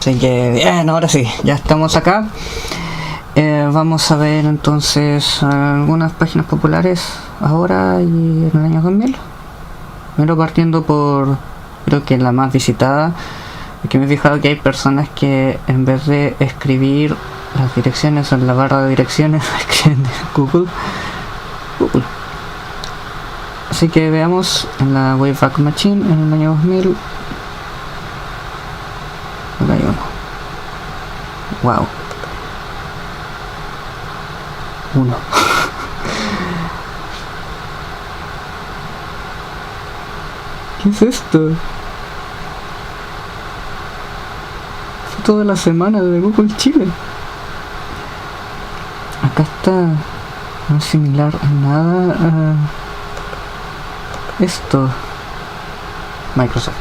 Así que bien, ahora sí, ya estamos acá. Vamos a ver entonces algunas páginas populares ahora y en el año 2000. Primero partiendo por, creo que la más visitada, porque me he fijado que hay personas que en vez de escribir las direcciones en la barra de direcciones, escriben Google. Así que veamos en la Wayback Machine en el año 2000. Acá hay uno. Wow. Uno. ¿Qué es esto? Foto de la semana de Google Chile. Acá está, no es similar a nada a esto. Microsoft.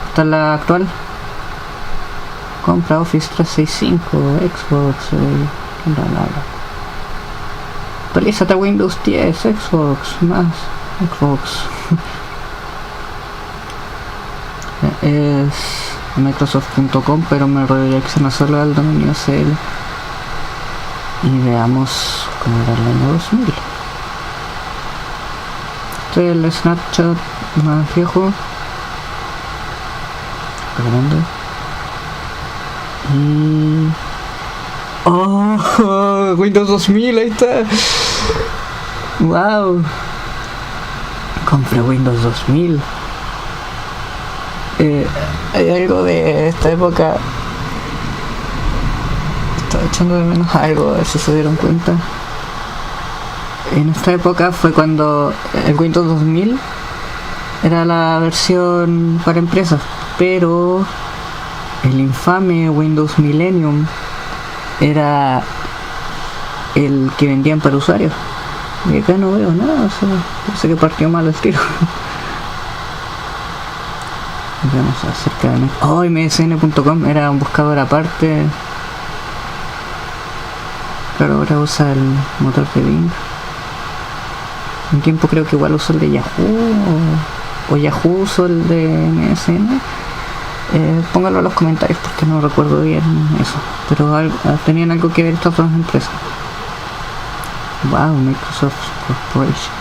Esta es la actual. Compra Office 365, Xbox, actualízate a Windows 10, Xbox, más Xbox. Es Microsoft.com, pero me redirecciona solo al dominio CL. Y veamos cómo era el año 2000. Este es el Snapchat más viejo. Grande. Y... ¡oh! Windows 2000, ahí está. ¡Wow! Compré Windows 2000. Hay algo de esta época. Estaba echando de menos algo, a ver si se dieron cuenta. En esta época fue cuando el Windows 2000 era la versión para empresas, pero el infame Windows Millennium era el que vendían para usuarios. Y acá no veo nada, o sea, parece que partió mal el tiro. Veamos acerca de MSN.com era un buscador aparte. Claro, ahora usa el motor de Bing. Un tiempo creo que igual usó el de Yahoo o Yahoo usó el de MSN. Pónganlo en los comentarios porque no recuerdo bien eso, pero tenían algo que ver estas dos empresas. Wow, Microsoft Corporation.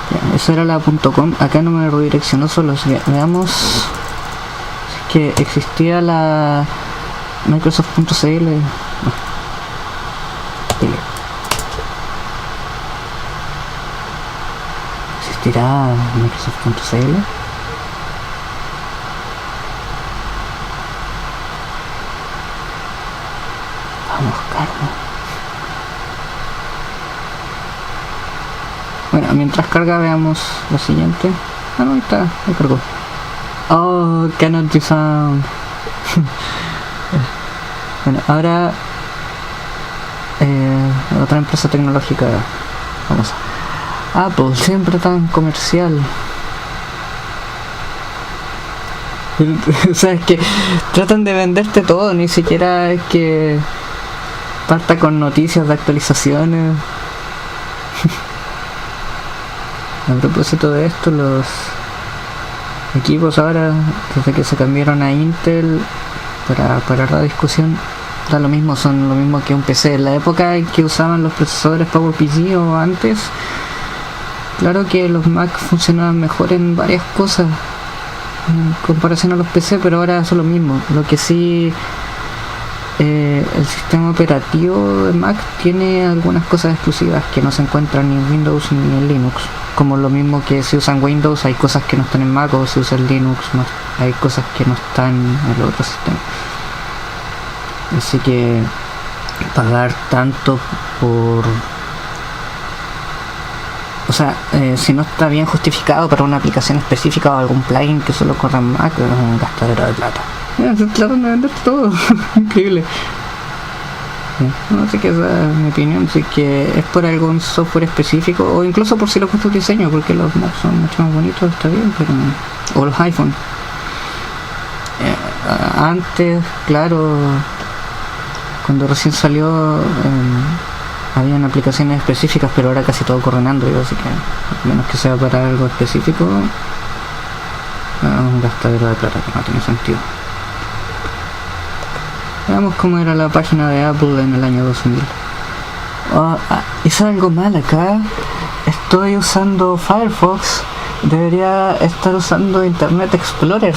Ya, eso era la .com. Acá no me redireccionó solo. Veamos si es que existía la Microsoft.cl. No. ¿Existirá Microsoft.cl? Vamos, carga. Bueno, mientras carga veamos lo siguiente. Ah, no, ahí está, me cargó. Oh, cannot be found. Bueno, ahora otra empresa tecnológica famosa. Apple, siempre tan comercial. O sea, es que tratan de venderte todo, ni siquiera es que parta con noticias de actualizaciones. A propósito de esto, los equipos ahora, desde que se cambiaron a Intel para la discusión, da lo mismo, son lo mismo que un PC. En la época en que usaban los procesadores PowerPC o antes, claro que los Mac funcionaban mejor en varias cosas en comparación a los PC, pero ahora son lo mismo. Lo que sí, el sistema operativo de Mac tiene algunas cosas exclusivas que no se encuentran ni en Windows ni en Linux. Como lo mismo que si usan Windows hay cosas que no están en Mac, o si usan Linux no, hay cosas que no están en el otro sistema. Así que pagar tanto por... O sea, si no está bien justificado para una aplicación específica o algún plugin que solo corra en Mac, es un gastadero de plata. Se tratan de vender todo. Increíble. No sé qué es mi opinión, si que es por algún software específico o incluso por si lo gusta el diseño, porque los Mac son mucho más bonitos, está bien, pero o los iPhone. Antes, claro, cuando recién salió habían aplicaciones específicas, pero ahora casi todo corre en Android, así que a menos que sea para algo específico, es un gastadero de plata que no tiene sentido. Veamos cómo era la página de Apple en el año 2000. Hice algo mal acá. Estoy usando Firefox. Debería estar usando Internet Explorer,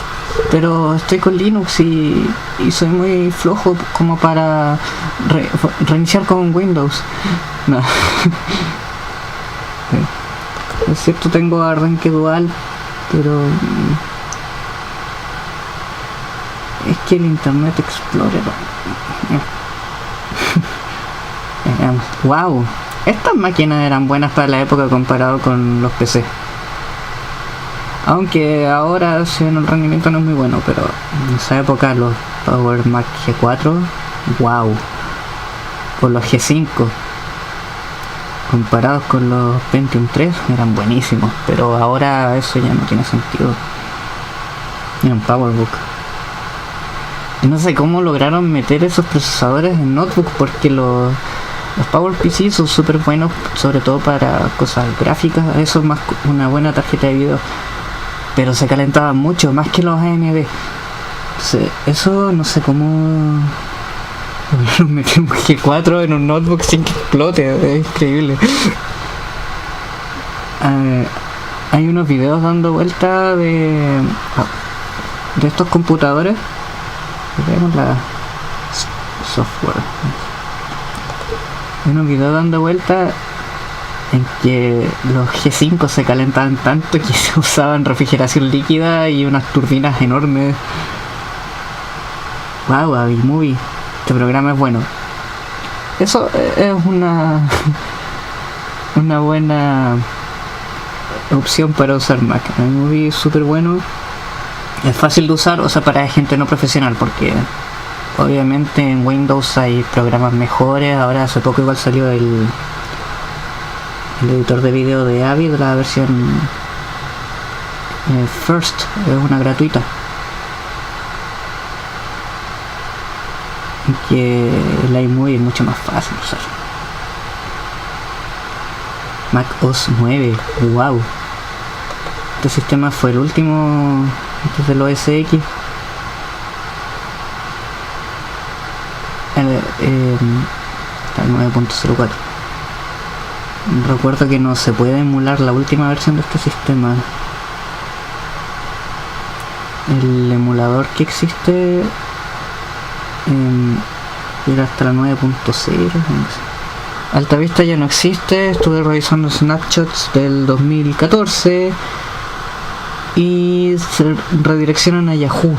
pero estoy con Linux y soy muy flojo como para reiniciar con Windows. No. Es cierto, tengo arranque dual, pero es que el Internet Explorer... Wow, estas máquinas eran buenas para la época comparado con los PC. Aunque ahora si bien el rendimiento no es muy bueno, pero en esa época los Power Mac G4, wow, con los G5 comparados con los Pentium 3 eran buenísimos, pero ahora eso ya no tiene sentido. Mira, un PowerBook. No sé cómo lograron meter esos procesadores en notebook, porque los PowerPC son súper buenos, sobre todo para cosas gráficas. Eso es más una buena tarjeta de video, pero se calentaban mucho, más que los AMD. Eso no sé cómo metemos G4 en un notebook sin que explote, es increíble. Hay unos videos dando vuelta de estos computadores. Veamos la software. Hay unos videos dando vuelta en que los G5 se calentaban tanto que se usaban refrigeración líquida y unas turbinas enormes. Wow, iMovie, este programa es bueno. Eso es una buena opción para usar Mac. iMovie es súper bueno, es fácil de usar, o sea, para gente no profesional, porque obviamente en Windows hay programas mejores. Ahora hace poco igual salió el editor de video de Avid, la versión First, es una gratuita, que el iMovie es mucho más fácil de usar. Mac OS 9, wow, este sistema fue el último antes del OS X. El 9.04. Recuerdo que no se puede emular la última versión de este sistema. El emulador que existe era hasta la 9.0. Altavista ya no existe. Estuve revisando snapshots del 2014 y se redireccionan a Yahoo.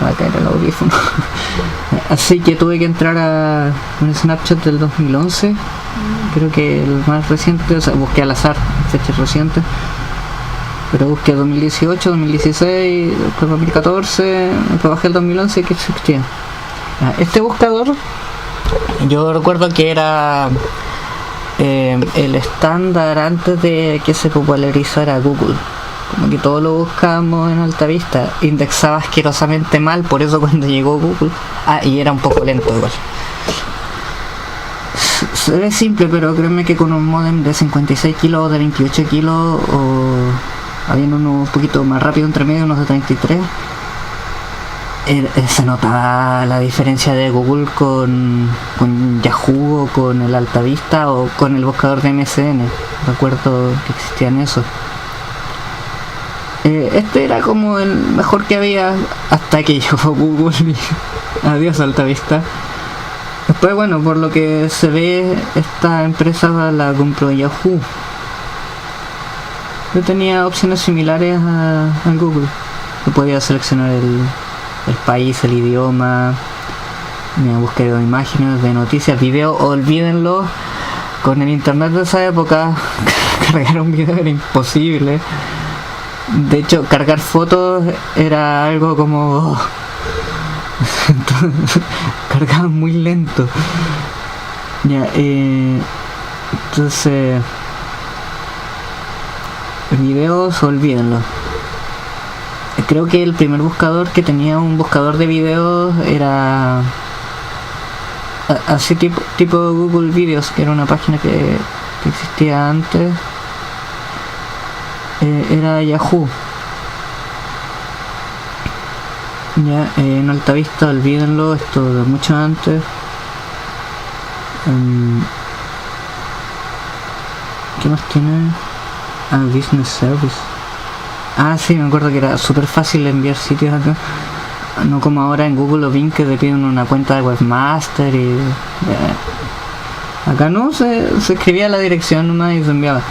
Va a caer el audífono. Así que tuve que entrar a un snapshot del 2011. Creo que el más reciente, o sea, busqué al azar fechas recientes, pero busqué 2018, 2016, después 2014, después bajé el 2011 que existía. Este buscador, yo recuerdo que era el estándar antes de que se popularizara Google. Como que todo lo buscábamos en Altavista, indexaba asquerosamente mal, por eso cuando llegó Google, y era un poco lento igual. Se ve simple, pero créeme que con un modem de 56 kilos o de 28 kilos, o habiendo uno un poquito más rápido entre medio, unos de 33, se notaba la diferencia de Google con Yahoo, o con el Altavista, o con el buscador de MSN. Recuerdo que existían esos. Este era como el mejor que había hasta que llegó Google y adiós Altavista. Después, bueno, por lo que se ve, esta empresa la compró Yahoo. Yo tenía opciones similares a Google. Yo podía seleccionar el país, el idioma, búsqueda de imágenes, de noticias, video. Olvídenlo, con el internet de esa época cargar un video era imposible. De hecho, cargar fotos era algo como... cargaba muy lento. Ya, entonces... videos, olvídenlo. Creo que el primer buscador que tenía un buscador de videos era... así tipo Google Videos, que era una página que existía antes. Era Yahoo. Ya, en Altavista, olvídenlo, esto de mucho antes. ¿Qué más tiene? Ah, Business Service. Ah, sí, me acuerdo que era súper fácil enviar sitios acá. No como ahora en Google o Bing que te piden una cuenta de webmaster y... Acá no, se escribía la dirección nomás y se enviaba.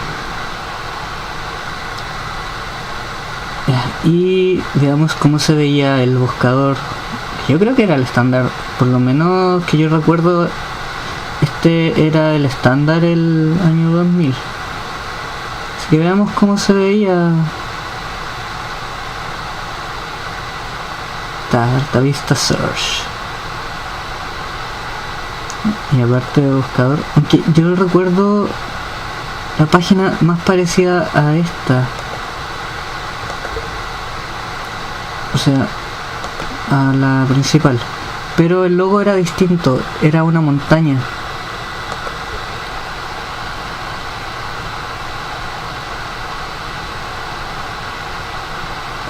Y veamos cómo se veía el buscador. Yo creo que era el estándar, por lo menos que yo recuerdo, este era el estándar el año 2000. Así que veamos cómo se veía. Altavista Search. Y aparte de buscador, aunque yo recuerdo la página más parecida a esta, o sea, a la principal, pero el logo era distinto, era una montaña.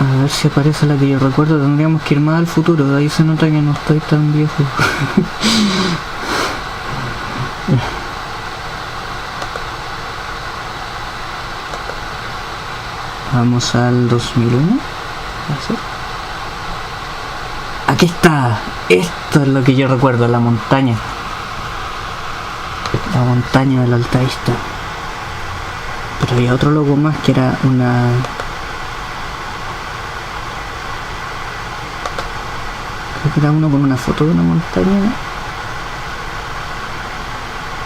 A ver si aparece la que yo recuerdo. Tendríamos que ir más al futuro, de ahí se nota que no estoy tan viejo. Vamos al 2001. Aquí está. Esto es lo que yo recuerdo, la montaña. La montaña del Altavista. Pero había otro logo más que era una... Creo que era uno con una foto de una montaña.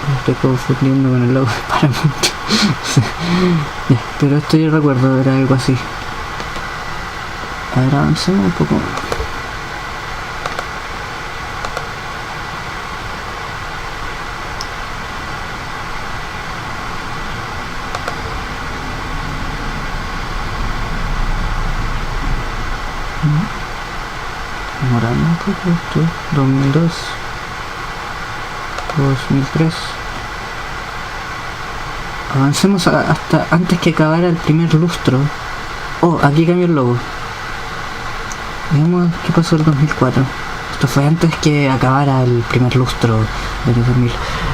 Me estoy confundiendo con el logo de Paramount. Ya, pero esto yo recuerdo, era algo así. A ver, avancemos un poco. Demorando un poco esto. 2002, 2003. Avancemos hasta antes que acabara el primer lustro. Oh, aquí cambió el logo. Veamos qué pasó el 2004. Esto fue antes que acabara el primer lustro del 2000.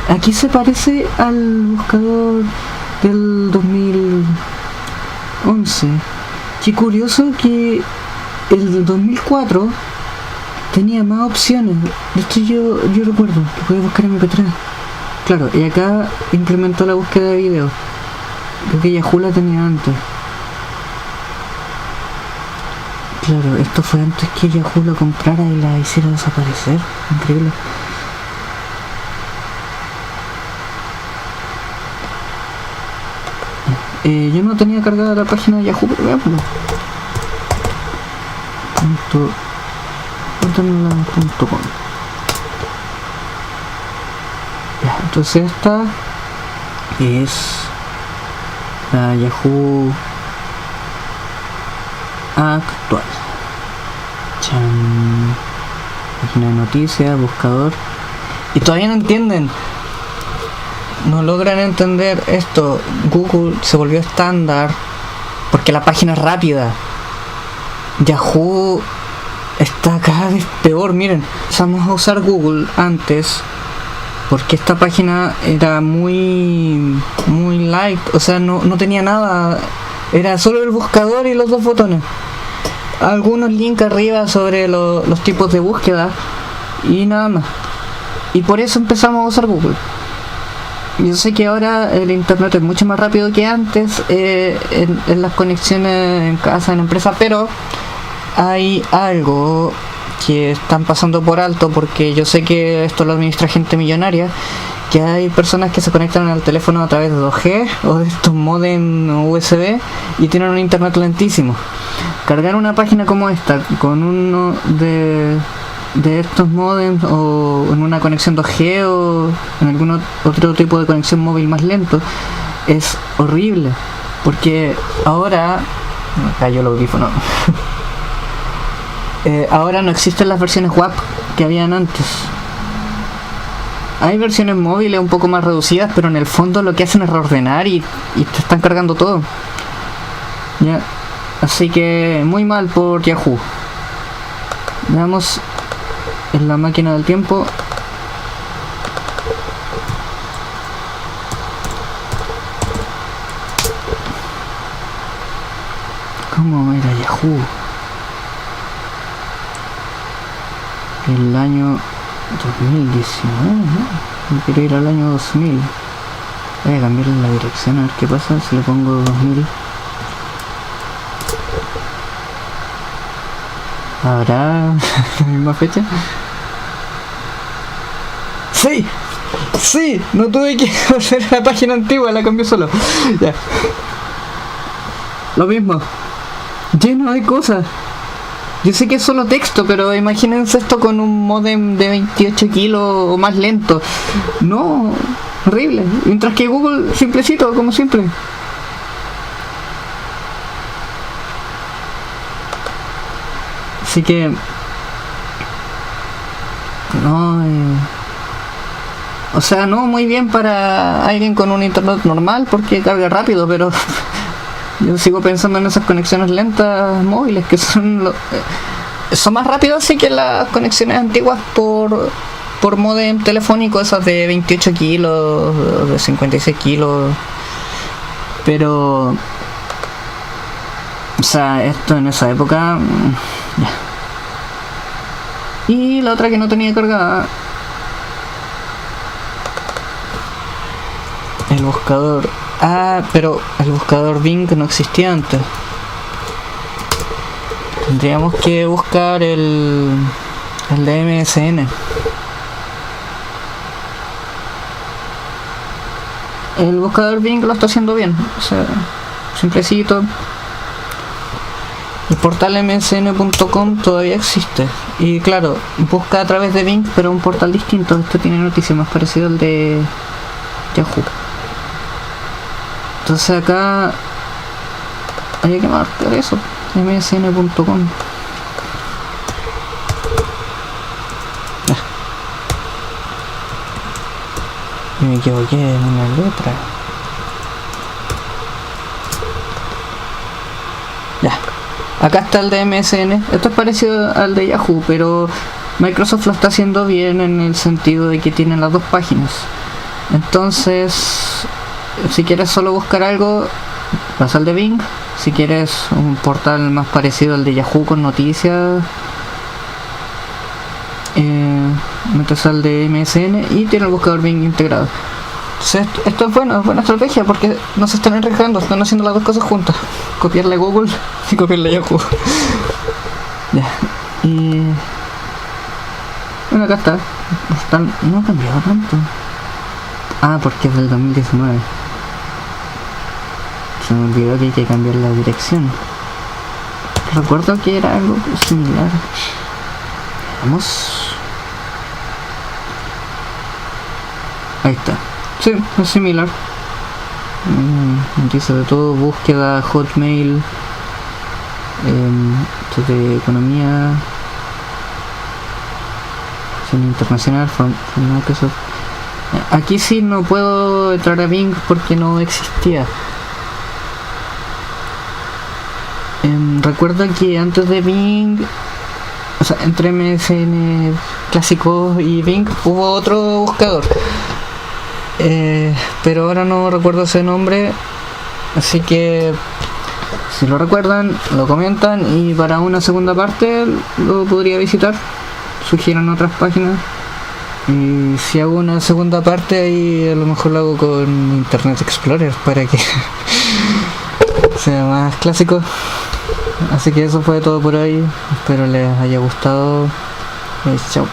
Aquí se parece al buscador del 2011. Qué curioso que el 2004 tenía más opciones. De hecho yo recuerdo que podía buscar MP3. Claro, y acá implementó la búsqueda de video. Creo que Yahoo la tenía antes. Claro, esto fue antes que Yahoo la comprara y la hiciera desaparecer. Increíble. Yo no tenía cargada la página de Yahoo, pero veámoslo. .com. Ya, entonces esta es la Yahoo actual. Chan. Página de noticias, buscador. Y todavía no entienden. No logran entender esto. Google se volvió estándar porque la página es rápida. Yahoo está cada vez peor. Miren, empezamos a usar Google antes porque esta página era muy light, o sea, no tenía nada, era solo el buscador y los dos botones, algunos links arriba sobre los tipos de búsqueda y nada más. Y por eso empezamos a usar Google. Yo sé que ahora el internet es mucho más rápido que antes en las conexiones en casa, en empresa, pero hay algo que están pasando por alto, porque yo sé que esto lo administra gente millonaria, que hay personas que se conectan al teléfono a través de 2G o de estos modem USB y tienen un internet lentísimo. Cargar una página como esta con uno de estos modems o en una conexión 2G o en algún otro tipo de conexión móvil más lento es horrible, porque ahora me cayó el audífono. Ahora no existen las versiones WAP que habían antes. Hay versiones móviles un poco más reducidas, pero en el fondo lo que hacen es reordenar y te están cargando todo. Ya. Así que muy mal por Yahoo. Veamos en la máquina del tiempo. ¿Cómo era Yahoo? El año 2019, ¿no? Yo quiero ir al año 2000. Voy a cambiar la dirección a ver qué pasa si le pongo 2000. ¿Habrá la misma fecha? ¡Sí! ¡Sí! No tuve que hacer la página antigua, la cambié solo. Ya. Lo mismo. Lleno de cosas. Yo sé que es solo texto, pero imagínense esto con un modem de 28 kilos o más lento. No, horrible. Mientras que Google, simplecito, como siempre. Así que... No... O sea, no muy bien para alguien con un internet normal porque carga rápido, pero... Yo sigo pensando en esas conexiones lentas móviles que son más rápidas sí que las conexiones antiguas por modem telefónico, esas de 28 kilos, de 56 kilos. Pero... O sea, esto en esa época... Ya. Y la otra que no tenía cargada... El buscador... Ah, pero el buscador Bing no existía antes. Tendríamos que buscar el de MSN. El buscador Bing lo está haciendo bien, o sea, simplecito. El portal msn.com todavía existe. Y claro, busca a través de Bing, pero un portal distinto. Esto tiene noticias más parecido al de Yahoo. Entonces acá hay que marcar eso, msn.com. Me equivoqué en una letra. Ya, acá está el de MSN. Esto es parecido al de Yahoo, pero Microsoft lo está haciendo bien en el sentido de que tiene las dos páginas. Entonces, si quieres solo buscar algo, vas al de Bing. Si quieres un portal más parecido al de Yahoo con noticias, metes al de MSN y tiene el buscador Bing integrado. Entonces, esto es bueno, es buena estrategia porque no se están enredando, están haciendo las dos cosas juntas. Copiarle a Google y copiarle a Yahoo. Ya. Y bueno, acá está. No ha cambiado tanto. Ah, porque es del 2019. Se me olvidó que hay que cambiar la dirección. Recuerdo que era algo similar. Vamos. Ahí está. Sí, es similar. Dice de todo, búsqueda, Hotmail, esto de economía, internacional, Microsoft. Aquí sí no puedo entrar a Bing porque no existía. Recuerdo que antes de Bing, o sea, entre MSN clásico y Bing hubo otro buscador, pero ahora no recuerdo ese nombre, así que si lo recuerdan lo comentan y para una segunda parte lo podría visitar. Sugieran otras páginas y si hago una segunda parte ahí a lo mejor lo hago con Internet Explorer para que sea más clásico. Así que eso fue todo por hoy, espero les haya gustado. Chao.